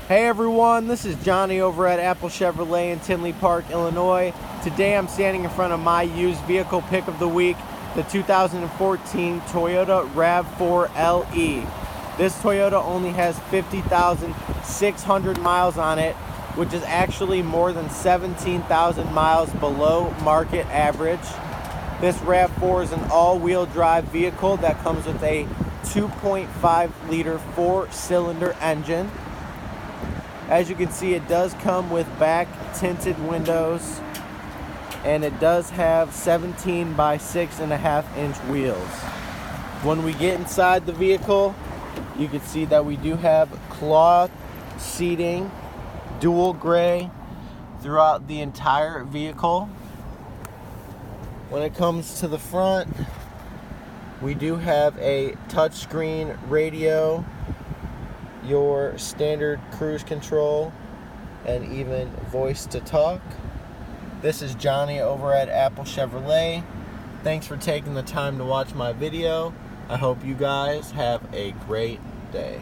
Hey everyone, this is Johnny over at Apple Chevrolet in Tinley Park, Illinois. Today I'm standing in front of my used vehicle pick of the week, the 2014 Toyota RAV4 LE. This Toyota only has 50,600 miles on it, which is actually more than 17,000 miles below market average. This RAV4 is an all-wheel drive vehicle that comes with a 2.5 liter 4-cylinder engine. As you can see, it does come with back tinted windows, and it does have 17 by 6.5 inch wheels. When we get inside the vehicle, you can see that we do have cloth seating, dual gray throughout the entire vehicle. When it comes to the front, we do have a touchscreen radio, your standard cruise control, and even voice to talk. This is Johnny over at Apple Chevrolet. Thanks for taking the time to watch my video. I hope you guys have a great day.